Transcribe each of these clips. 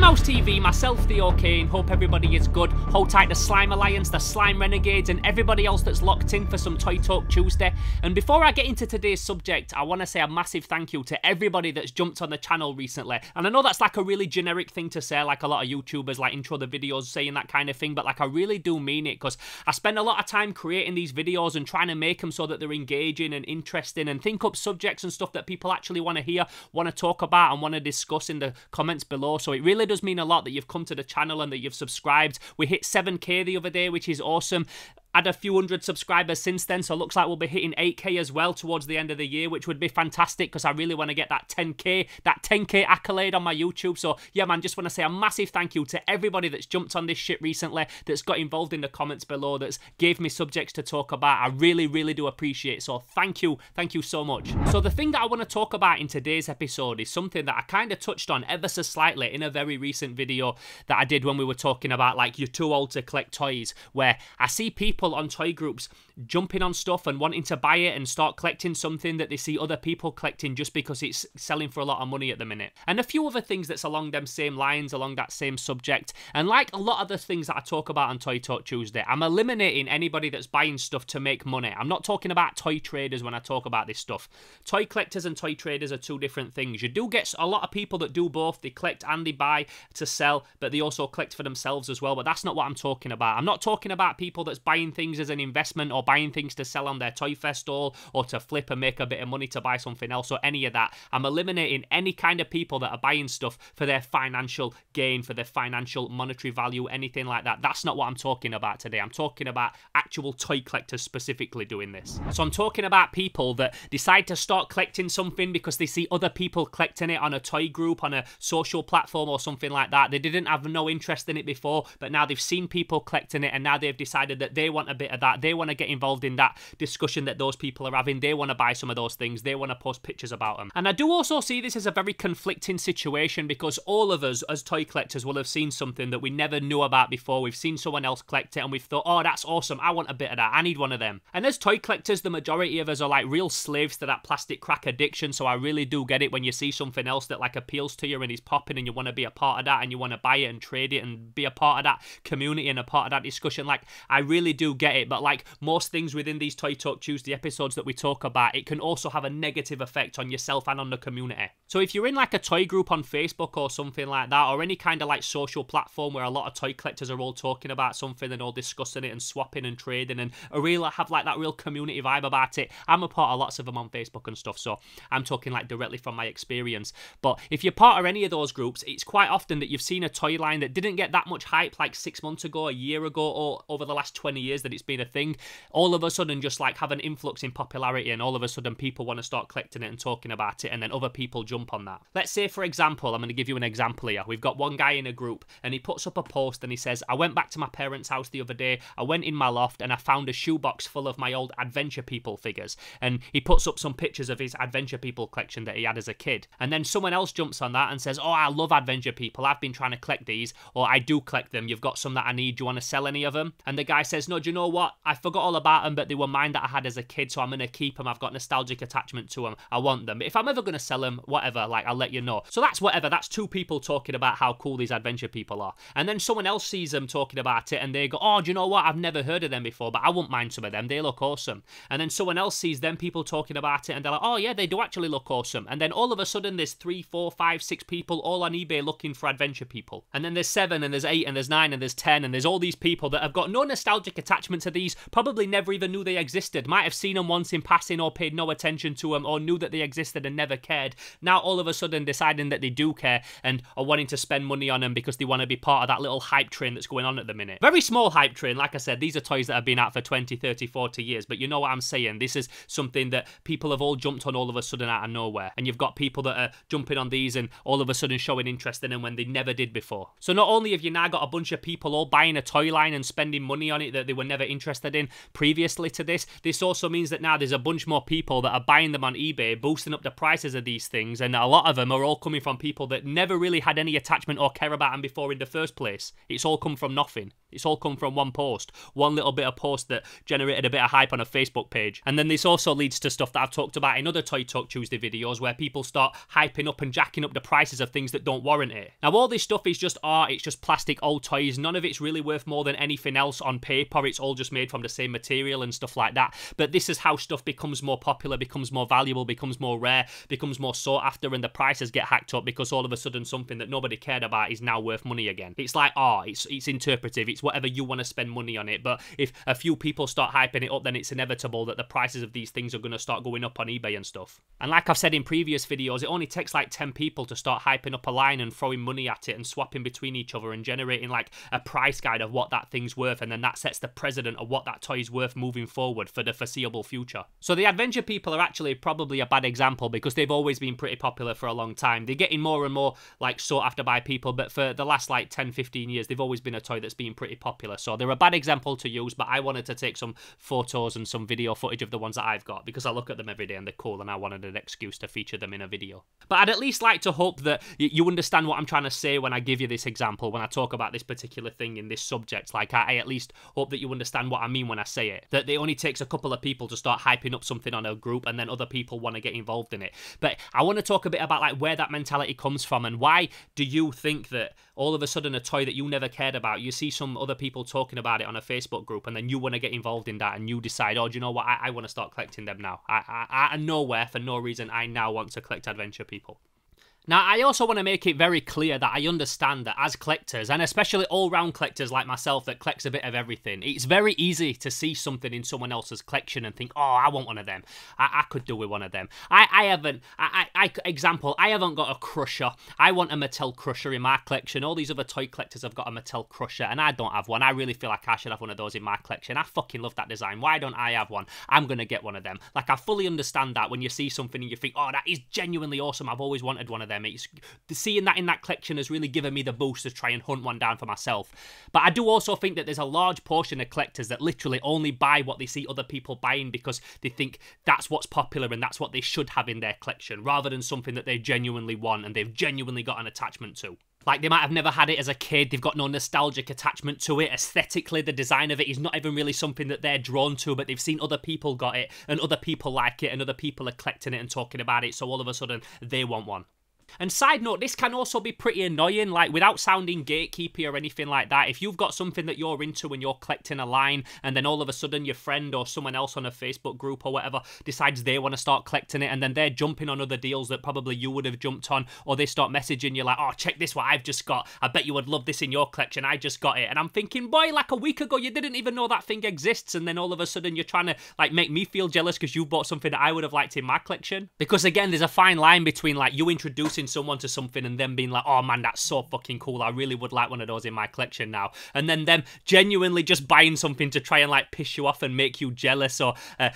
Mouse TV, myself Theo Kane, hope everybody is good. Hold tight the Slime Alliance, the Slime Renegades and everybody else that's locked in for some Toy Talk Tuesday. And before I get into today's subject, I want to say a massive thank you to everybody that's jumped on the channel recently. And I know that's like a really generic thing to say, like a lot of YouTubers like intro the videos saying that kind of thing, but like I really do mean it, because I spend a lot of time creating these videos and trying to make them so that they're engaging and interesting and think up subjects and stuff that people actually want to hear, want to talk about and want to discuss in the comments below. So it really does mean a lot that you've come to the channel and that you've subscribed. We hit 7K the other day, which is awesome. Had a few hundred subscribers since then, so it looks like we'll be hitting 8K as well towards the end of the year, which would be fantastic because I really want to get that 10K accolade on my YouTube. So yeah, man, just want to say a massive thank you to everybody that's jumped on this shit recently, that's got involved in the comments below, that's gave me subjects to talk about. I really do appreciate it, so thank you so much. So the thing that I want to talk about in today's episode is something that I kind of touched on ever so slightly in a very recent video that I did when we were talking about like you're too old to collect toys, where I see people on toy groups jumping on stuff and wanting to buy it and start collecting something that they see other people collecting just because it's selling for a lot of money at the minute. And a few other things that's along them same lines, along that same subject. And like a lot of the things that I talk about on Toy Talk Tuesday, I'm eliminating anybody that's buying stuff to make money. I'm not talking about toy traders when I talk about this stuff. Toy collectors and toy traders are two different things. You do get a lot of people that do both. They collect and they buy to sell, but they also collect for themselves as well. But that's not what I'm talking about. I'm not talking about people that's buying things as an investment or buying things to sell on their Toy Fest stall or to flip and make a bit of money to buy something else or any of that. I'm eliminating any kind of people that are buying stuff for their financial gain, for their financial monetary value, anything like that. That's not what I'm talking about today. I'm talking about actual toy collectors specifically doing this. So I'm talking about people that decide to start collecting something because they see other people collecting it on a toy group, on a social platform or something like that. They didn't have no interest in it before, but now they've seen people collecting it and now they've decided that they want a bit of that. They want to get involved in that discussion that those people are having. They want to buy some of those things. They want to post pictures about them. And I do also see this as a very conflicting situation because all of us as toy collectors will have seen something that we never knew about before. We've seen someone else collect it and we've thought, oh, that's awesome. I want a bit of that. I need one of them. And as toy collectors, the majority of us are like real slaves to that plastic crack addiction. So I really do get it when you see something else that like appeals to you and is popping and you want to be a part of that and you want to buy it and trade it and be a part of that community and a part of that discussion. Like, I really do get it. But like most things within these Toy Talk Tuesday episodes that we talk about, it can also have a negative effect on yourself and on the community. So if you're in like a toy group on Facebook or something like that, or any kind of like social platform where a lot of toy collectors are all talking about something and all discussing it and swapping and trading and have like that real community vibe about it, I'm a part of lots of them on Facebook and stuff, so I'm talking like directly from my experience. But if you're part of any of those groups, it's quite often that you've seen a toy line that didn't get that much hype like 6 months ago, a year ago, or over the last 20 years that it's been a thing, all of a sudden just like have an influx in popularity and all of a sudden people want to start collecting it and talking about it and then other people jump on that. Let's say, for example, I'm going to give you an example here. We've got one guy in a group and he puts up a post and he says, I went back to my parents' house the other day, I went in my loft and I found a shoebox full of my old Adventure People figures. And he puts up some pictures of his Adventure People collection that he had as a kid. And then someone else jumps on that and says, oh, I love Adventure People, I've been trying to collect these, or I do collect them, you've got some that I need, do you want to sell any of them? And the guy says, no, do you know what, I forgot all about them, but they were mine that I had as a kid, so I'm going to keep them, I've got nostalgic attachment to them, I want them, but if I'm ever going to sell them, whatever, like I'll let you know. So that's whatever, that's two people talking about how cool these Adventure People are. And then someone else sees them talking about it and they go, oh, do you know what, I've never heard of them before, but I wouldn't mind some of them, they look awesome. And then someone else sees them people talking about it and they're like, oh yeah, they do actually look awesome. And then all of a sudden there's 3, 4, 5, 6 people all on eBay looking for Adventure People. And then there's 7 and there's 8 and there's 9 and there's 10 and there's all these people that have got no nostalgic attachment to these, probably never even knew they existed, might have seen them once in passing or paid no attention to them or knew that they existed and never cared. Now all of a sudden deciding that they do care and are wanting to spend money on them because they want to be part of that little hype train that's going on at the minute. Very small hype train, like I said, these are toys that have been out for 20, 30, 40 years, but you know what I'm saying, this is something that people have all jumped on all of a sudden out of nowhere, and you've got people that are jumping on these and all of a sudden showing interest in them when they never did before. So not only have you now got a bunch of people all buying a toy line and spending money on it that they were never interested in previously to this also means that now there's a bunch more people that are buying them on eBay, boosting up the prices of these things, things, and a lot of them are all coming from people that never really had any attachment or care about them before in the first place. It's all come from nothing. It's all come from one post, one little bit of post that generated a bit of hype on a Facebook page. And then this also leads to stuff that I've talked about in other Toy Talk Tuesday videos, where people start hyping up and jacking up the prices of things that don't warrant it. Now, all this stuff is just art, it's just plastic old toys. None of it's really worth more than anything else on paper. It's all just made from the same material and stuff like that. But this is how stuff becomes more popular, becomes more valuable, becomes more rare, becomes more sought after, and the prices get hacked up because all of a sudden something that nobody cared about is now worth money again. It's like art, it's interpretive, it's whatever you want to spend money on it. But if a few people start hyping it up, then it's inevitable that the prices of these things are going to start going up on eBay and stuff. And like I've said in previous videos, it only takes like 10 people to start hyping up a line and throwing money at it and swapping between each other and generating like a price guide of what that thing's worth, and then that sets the precedent of what that toy is worth moving forward for the foreseeable future. So the adventure people are actually probably a bad example because they've always been pretty popular for a long time. They're getting more and more like sought after by people, but for the last like 10-15 years they've always been a toy that's been pretty popular. So they're a bad example to use, but I wanted to take some photos and some video footage of the ones that I've got because I look at them every day and they're cool, and I wanted an excuse to feature them in a video. But I'd at least like to hope that you understand what I'm trying to say when I give you this example, when I talk about this particular thing in this subject. Like I at least hope that you understand what I mean when I say it, that it only takes a couple of people to start hyping up something on a group and then other people want to get involved in it. But I want to talk a bit about like where that mentality comes from, and why do you think that all of a sudden a toy that you never cared about, you see some other people talking about it on a Facebook group, and then you want to get involved in that, and you decide, oh, do you know what, I want to start collecting them now. Out of nowhere, for no reason, I now want to collect adventure people. Now, I also want to make it very clear that I understand that as collectors, and especially all-round collectors like myself that collects a bit of everything, it's very easy to see something in someone else's collection and think, oh, I want one of them. I could do with one of them. Example, I haven't got a crusher. I want a Mattel crusher in my collection. All these other toy collectors have got a Mattel crusher, and I don't have one. I really feel like I should have one of those in my collection. I fucking love that design. Why don't I have one? I'm going to get one of them. Like, I fully understand that when you see something and you think, oh, that is genuinely awesome. I've always wanted one of them. It's seeing that in that collection has really given me the boost to try and hunt one down for myself. But I do also think that there's a large portion of collectors that literally only buy what they see other people buying because they think that's what's popular and that's what they should have in their collection, rather than something that they genuinely want and they've genuinely got an attachment to. Like, they might have never had it as a kid, they've got no nostalgic attachment to it, aesthetically the design of it is not even really something that they're drawn to, but they've seen other people got it, and other people like it, and other people are collecting it and talking about it, so all of a sudden they want one. And side note, this can also be pretty annoying, like without sounding gatekeepy or anything like that. If you've got something that you're into and you're collecting a line, and then all of a sudden your friend or someone else on a Facebook group or whatever decides they want to start collecting it, and then they're jumping on other deals that probably you would have jumped on, or they start messaging you like, oh, check this what I've just got. I bet you would love this in your collection. I just got it. And I'm thinking, boy, like a week ago you didn't even know that thing exists, and then all of a sudden you're trying to like make me feel jealous because you bought something that I would have liked in my collection. Because again, there's a fine line between like you introducing someone to something and them being like, oh man, that's so fucking cool, I really would like one of those in my collection now, and then them genuinely just buying something to try and like piss you off and make you jealous, or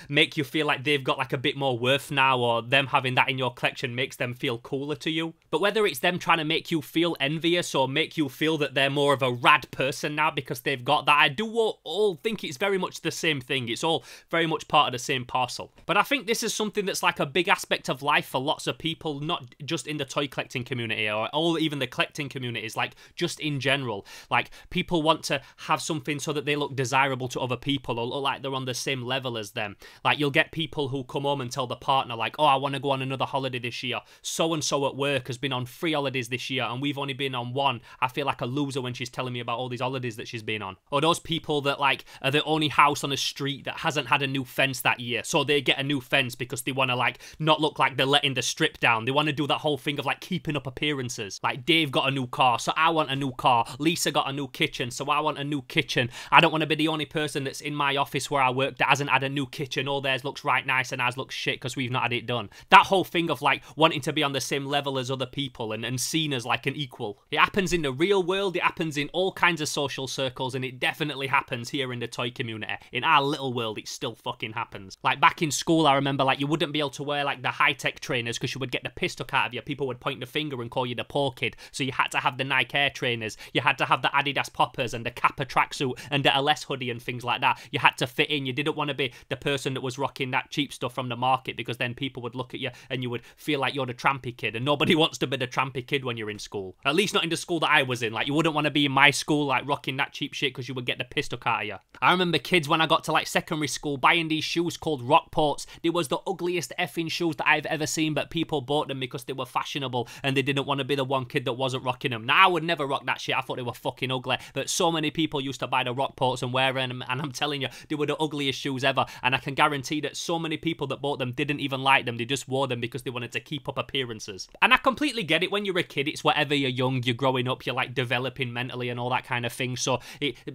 make you feel like they've got like a bit more worth now, or them having that in your collection makes them feel cooler to you. But whether it's them trying to make you feel envious or make you feel that they're more of a rad person now because they've got that, I do all think it's very much the same thing. It's all very much part of the same parcel. But I think this is something that's like a big aspect of life for lots of people, not just in the toy collecting community or even the collecting communities, like just in general. Like, people want to have something so that they look desirable to other people or look like they're on the same level as them. Like, you'll get people who come home and tell the partner like, oh, I want to go on another holiday this year. So-and-so at work has been on 3 holidays this year and we've only been on 1. I feel like a loser when she's telling me about all these holidays that she's been on. Or those people that like are the only house on a street that hasn't had a new fence that year, so they get a new fence because they want to like not look like they're letting the strip down. They want to do that whole thing of like keeping up appearances. Like, Dave got a new car, so I want a new car. Lisa got a new kitchen, so I want a new kitchen. I don't want to be the only person that's in my office where I work that hasn't had a new kitchen. All theirs looks right nice and ours looks shit because we've not had it done. That whole thing of like wanting to be on the same level as other people and seen as like an equal. It happens in the real world, it happens in all kinds of social circles, and it definitely happens here in the toy community. In our little world, it still fucking happens. Like, back in school, I remember like you wouldn't be able to wear like the high-tech trainers because you would get the piss took out of you. People would point the finger and call you the poor kid. So you had to have the Nike Air trainers, you had to have the Adidas poppers and the Kappa tracksuit and the LS hoodie and things like that. You had to fit in. You didn't want to be the person that was rocking that cheap stuff from the market, because then people would look at you and you would feel like you're the trampy kid, and nobody wants to be the trampy kid when you're in school. At least not in the school that I was in. Like, you wouldn't want to be in my school like rocking that cheap shit, because you would get the piss stuck out of you. I remember kids when I got to like secondary school buying these shoes called Rockports. They was the ugliest effing shoes that I've ever seen, but people bought them because they were fashionable and they didn't want to be the one kid that wasn't rocking them. Now I would never rock that shit. I thought they were fucking ugly, but so many people used to buy the Rockports and wear them, and I'm telling you, they were the ugliest shoes ever. And I can guarantee that so many people that bought them didn't even like them. They just wore them because they wanted to keep up appearances. And I completely get it. When you're a kid, it's whatever. You're young, you're growing up, you're like developing mentally and all that kind of thing. So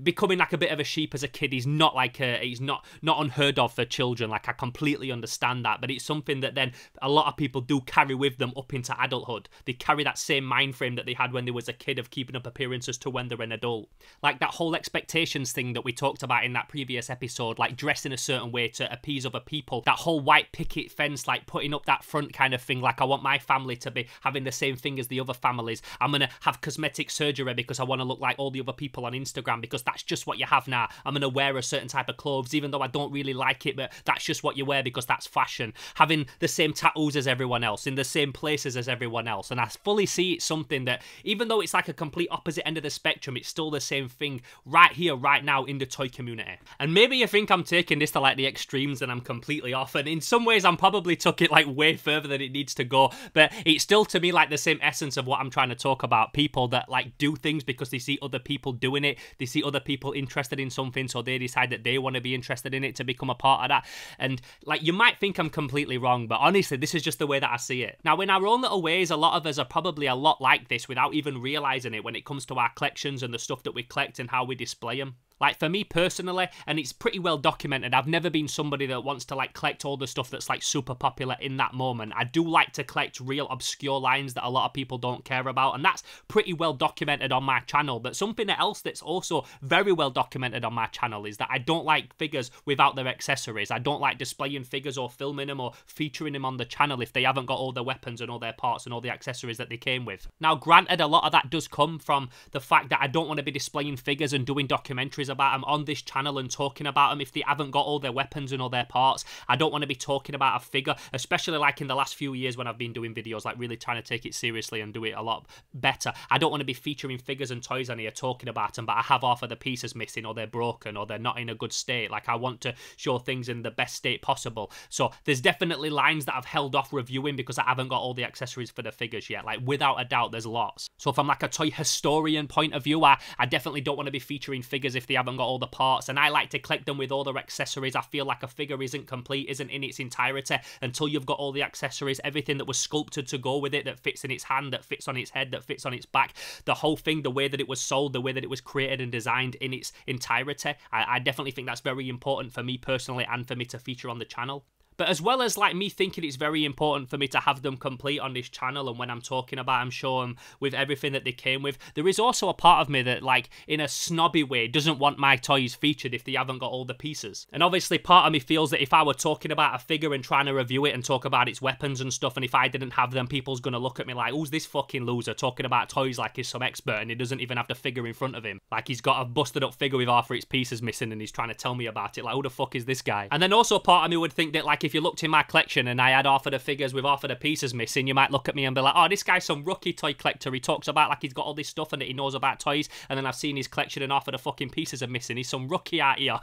becoming like a bit of a sheep as a kid is not like he's not unheard of for children. Like, I completely understand that, but it's something that then a lot of people do carry with them up into adulthood. They carry that same mind frame that they had when they was a kid of keeping up appearances to when they're an adult. Like that whole expectations thing that we talked about in that previous episode, like dressing a certain way to appease other people. That whole white picket fence, like putting up that front kind of thing. Like, I want my family to be having the same thing as the other families. I'm gonna have cosmetic surgery because I want to look like all the other people on Instagram, because that's just what you have now. I'm gonna wear a certain type of clothes even though I don't really like it, but that's just what you wear because that's fashion. Having the same tattoos as everyone else, in the same places as everyone else. And I fully see it's something that, even though it's like a complete opposite end of the spectrum, it's still the same thing right here, right now in the toy community. And maybe you think I'm taking this to like the extremes and I'm completely off, and in some ways I'm probably took it like way further than it needs to go, but it's still to me like the same essence of what I'm trying to talk about. People that like do things because they see other people doing it, they see other people interested in something, so they decide that they want to be interested in it to become a part of that. And like, you might think I'm completely wrong, but honestly, this is just the way that I see it. Now, in our own little ways, a lot of us are probably a lot like this without even realizing it when it comes to our collections and the stuff that we collect and how we display them. Like, for me personally, and it's pretty well documented, I've never been somebody that wants to like collect all the stuff that's like super popular in that moment. I do like to collect real obscure lines that a lot of people don't care about, and that's pretty well documented on my channel. But something else that's also very well documented on my channel is that I don't like figures without their accessories. I don't like displaying figures or filming them or featuring them on the channel if they haven't got all their weapons and all their parts and all the accessories that they came with. Now, granted, a lot of that does come from the fact that I don't want to be displaying figures and doing documentaries about them on this channel and talking about them if they haven't got all their weapons and all their parts. I don't want to be talking about a figure, especially like in the last few years when I've been doing videos, like really trying to take it seriously and do it a lot better. I don't want to be featuring figures and toys on here talking about them, but I have half of the pieces missing, or they're broken, or they're not in a good state. Like, I want to show things in the best state possible. So there's definitely lines that I've held off reviewing because I haven't got all the accessories for the figures yet. Like, without a doubt, there's lots. So from like a toy historian point of view, I definitely don't want to be featuring figures if they haven't got all the parts, and I like to collect them with all their accessories. I feel like a figure isn't complete, isn't in its entirety until you've got all the accessories, everything that was sculpted to go with it, that fits in its hand, that fits on its head, that fits on its back, the whole thing, the way that it was sold, the way that it was created and designed in its entirety. I definitely think that's very important for me personally and for me to feature on the channel. But as well as like me thinking it's very important for me to have them complete on this channel, and when I'm talking about them, show them with everything that they came with, there is also a part of me that, like, in a snobby way, doesn't want my toys featured if they haven't got all the pieces. And obviously part of me feels that if I were talking about a figure and trying to review it and talk about its weapons and stuff, and if I didn't have them, people's gonna look at me like, who's this fucking loser talking about toys like he's some expert and he doesn't even have the figure in front of him. Like, he's got a busted up figure with half of its pieces missing and he's trying to tell me about it. Like, who the fuck is this guy? And then also part of me would think that, like, if you looked in my collection and I had half of the figures with half of the pieces missing, you might look at me and be like, oh, this guy's some rookie toy collector. He talks about like he's got all this stuff and that he knows about toys, and then I've seen his collection and half of the fucking pieces are missing. He's some rookie out here.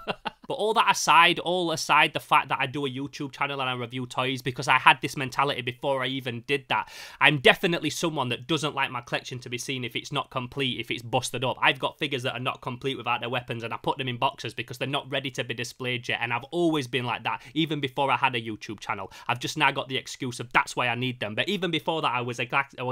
But all aside the fact that I do a YouTube channel and I review toys, because I had this mentality before I even did that, I'm definitely someone that doesn't like my collection to be seen if it's not complete, if it's busted up. I've got figures that are not complete without their weapons, and I put them in boxes because they're not ready to be displayed yet, and I've always been like that, even before I had a YouTube channel. I've just now got the excuse of that's why I need them, but even before that I was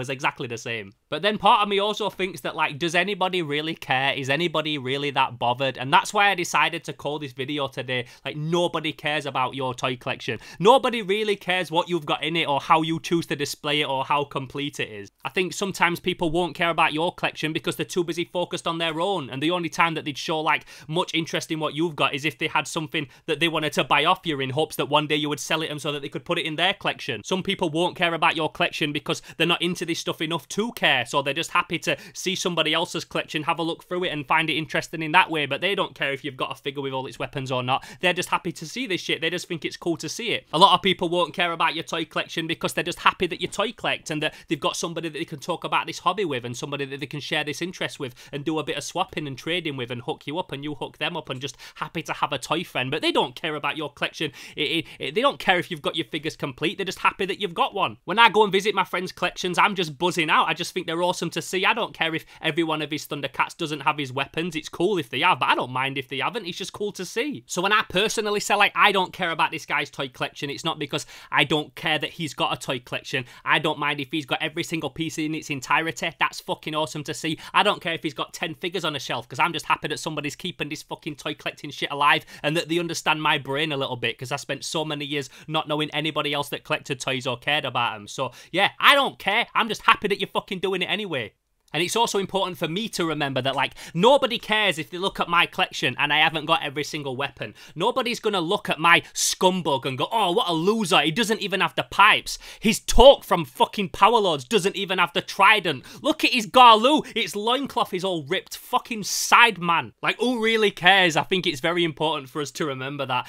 exactly the same. But then part of me also thinks that, like, does anybody really care? Is anybody really that bothered? And that's why I decided to call this video video today. Like, nobody cares about your toy collection. Nobody really cares what you've got in it or how you choose to display it or how complete it is. I think sometimes people won't care about your collection because they're too busy focused on their own, and the only time that they'd show like much interest in what you've got is if they had something that they wanted to buy off you in hopes that one day you would sell it them so that they could put it in their collection. Some people won't care about your collection because they're not into this stuff enough to care, so they're just happy to see somebody else's collection, have a look through it and find it interesting in that way, but they don't care if you've got a figure with all its weapons or not. They're just happy to see this shit. They just think it's cool to see it. A lot of people won't care about your toy collection because they're just happy that you toy collect and that they've got somebody that they can talk about this hobby with and somebody that they can share this interest with and do a bit of swapping and trading with and hook you up and you hook them up and just happy to have a toy friend. But they don't care about your collection. They don't care if you've got your figures complete. They're just happy that you've got one. When I go and visit my friends' collections, I'm just buzzing out. I just think they're awesome to see. I don't care if every one of his Thundercats doesn't have his weapons. It's cool if they have, but I don't mind if they haven't. It's just cool to see. So when I personally say, like, I don't care about this guy's toy collection, it's not because I don't care that he's got a toy collection. I don't mind if he's got every single piece in its entirety. That's fucking awesome to see. I don't care if he's got 10 figures on a shelf because I'm just happy that somebody's keeping this fucking toy collecting shit alive and that they understand my brain a little bit because I spent so many years not knowing anybody else that collected toys or cared about them. So yeah, I don't care. I'm just happy that you're fucking doing it anyway. And it's also important for me to remember that, like, nobody cares if they look at my collection and I haven't got every single weapon. Nobody's gonna look at my scumbug and go, oh, what a loser, he doesn't even have the pipes. His Torque from fucking Powerlords doesn't even have the trident. Look at his Garloo, its loincloth is all ripped. Fucking sideman. Like, who really cares? I think it's very important for us to remember that.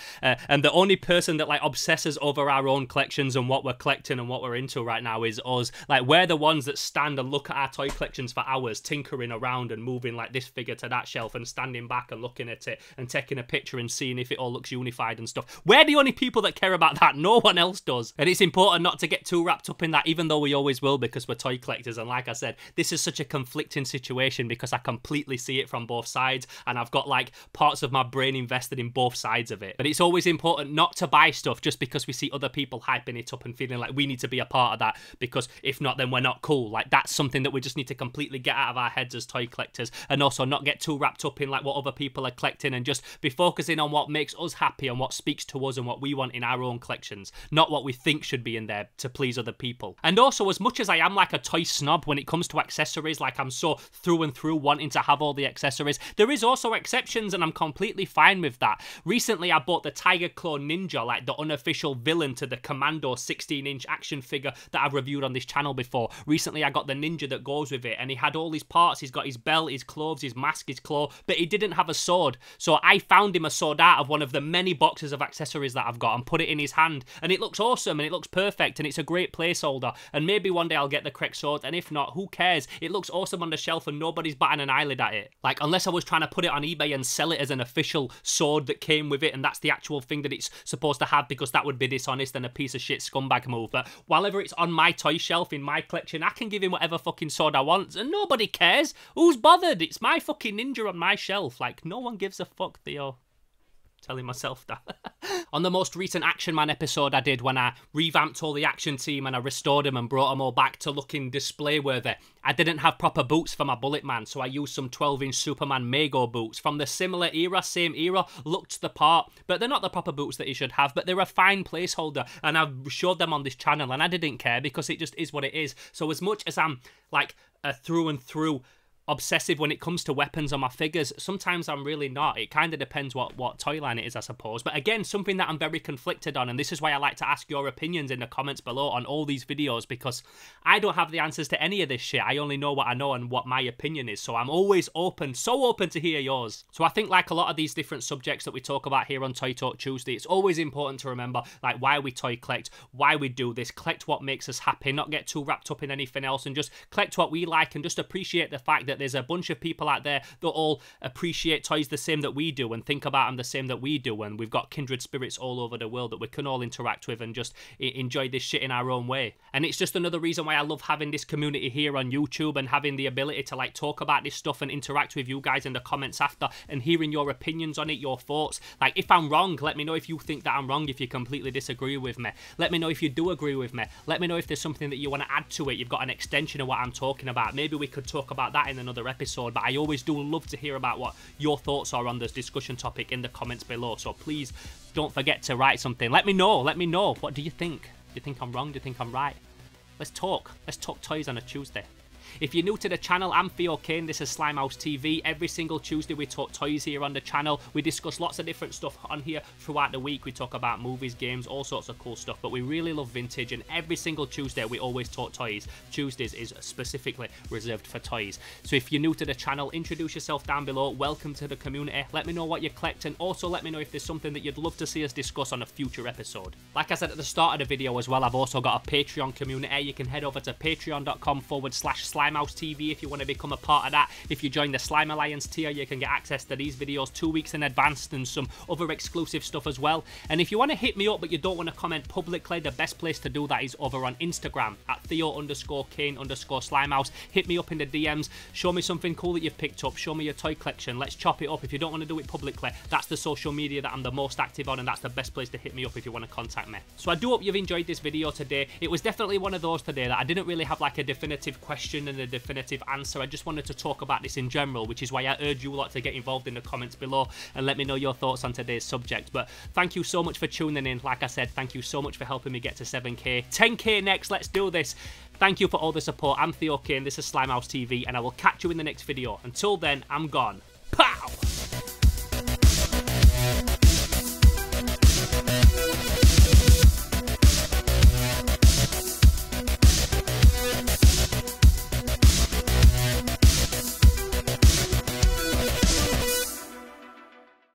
And the only person that, like, obsesses over our own collections and what we're collecting and what we're into right now is us. Like, we're the ones that stand and look at our toy collections for hours, tinkering around and moving like this figure to that shelf and standing back and looking at it and taking a picture and seeing if it all looks unified and stuff. We're the only people that care about that. No one else does. And it's important not to get too wrapped up in that, even though we always will because we're toy collectors. And like I said, this is such a conflicting situation because I completely see it from both sides and I've got like parts of my brain invested in both sides of it. But it's always important not to buy stuff just because we see other people hyping it up and feeling like we need to be a part of that because if not, then we're not cool. Like, that's something that we just need to completely get out of our heads as toy collectors, and also not get too wrapped up in like what other people are collecting and just be focusing on what makes us happy and what speaks to us and what we want in our own collections, not what we think should be in there to please other people. And also, as much as I am like a toy snob when it comes to accessories, like I'm so through and through wanting to have all the accessories, there is also exceptions and I'm completely fine with that. Recently I bought the Tiger Claw Ninja, like the unofficial villain to the Commando 16-inch action figure that I've reviewed on this channel before. Recently I got the Ninja that goes with it and he had all his parts. He's got his belt, his clothes, his mask, his claw, but he didn't have a sword. So I found him a sword out of one of the many boxes of accessories that I've got and put it in his hand, and it looks awesome and it looks perfect and it's a great placeholder, and maybe one day I'll get the correct sword, and if not, who cares? It looks awesome on the shelf and nobody's batting an eyelid at it. Like, unless I was trying to put it on eBay and sell it as an official sword that came with it and that's the actual thing that it's supposed to have, because that would be dishonest and a piece of shit scumbag move. But whenever it's on my toy shelf in my collection, I can give him whatever fucking sword I want and nobody cares. Who's bothered? It's my fucking Ninja on my shelf. Like, no one gives a fuck, Theo. Telling myself that. On the most recent Action Man episode I did, when I revamped all the action team and I restored them and brought them all back to looking display worthy, I didn't have proper boots for my Bullet Man, so I used some 12-inch Superman Mego boots from the similar era, same era, looked the part, but they're not the proper boots that you should have, but they're a fine placeholder, and I've showed them on this channel and I didn't care because it just is what it is. So as much as I'm like a through and through obsessive when it comes to weapons on my figures, sometimes I'm really not. It kind of depends what toy line it is, I suppose. But again, something that I'm very conflicted on, and this is why I like to ask your opinions in the comments below on all these videos, because I don't have the answers to any of this shit. I only know what I know and what my opinion is, so I'm always open, so open to hear yours. So I think, like a lot of these different subjects that we talk about here on Toy Talk Tuesday, it's always important to remember like why we toy collect, why we do this, collect what makes us happy, not get too wrapped up in anything else, and just collect what we like, and just appreciate the fact that there's a bunch of people out there that all appreciate toys the same that we do and think about them the same that we do, and we've got kindred spirits all over the world that we can all interact with and just enjoy this shit in our own way. And it's just another reason why I love having this community here on YouTube and having the ability to like talk about this stuff and interact with you guys in the comments after and hearing your opinions on it, your thoughts. Like, if I'm wrong, let me know if you think that I'm wrong, if you completely disagree with me. Let me know if you do agree with me. Let me know if there's something that you want to add to it. You've got an extension of what I'm talking about. Maybe we could talk about that in the another episode, but I always do love to hear about what your thoughts are on this discussion topic in the comments below. So please don't forget to write something. Let me know. What do you think? Do you think I'm wrong? Do you think I'm right? Let's talk toys on a Tuesday. If you're new to the channel, I'm Theo Kane, this is Slimehouse TV. Every single Tuesday we talk toys here on the channel. We discuss lots of different stuff on here throughout the week. We talk about movies, games, all sorts of cool stuff, but we really love vintage, and every single Tuesday we always talk toys. Tuesdays is specifically reserved for toys. So if you're new to the channel, introduce yourself down below. Welcome to the community. Let me know what you collect, and also let me know if there's something that you'd love to see us discuss on a future episode. Like I said at the start of the video as well, I've also got a Patreon community. You can head over to patreon.com/Slimehouse TV if you want to become a part of that. If you join the Slime Alliance tier, you can get access to these videos 2 weeks in advance and some other exclusive stuff as well. And if you want to hit me up but you don't want to comment publicly, the best place to do that is over on Instagram at Theo_Kane_Slimehouse. Hit me up in the DMs, show me something cool that you've picked up, show me your toy collection, let's chop it up. If you don't want to do it publicly, that's the social media that I'm the most active on, and that's the best place to hit me up if you want to contact me. So I do hope you've enjoyed this video today. It was definitely one of those today that I didn't really have like a definitive question and a definitive answer. I just wanted to talk about this in general, which is why I urge you lot to get involved in the comments below and let me know your thoughts on today's subject. But thank you so much for tuning in. Like I said, thank you so much for helping me get to 7K. 10K next, let's do this. Thank you for all the support. I'm Theo Kane, this is Slimehouse TV, and I will catch you in the next video. Until then, I'm gone.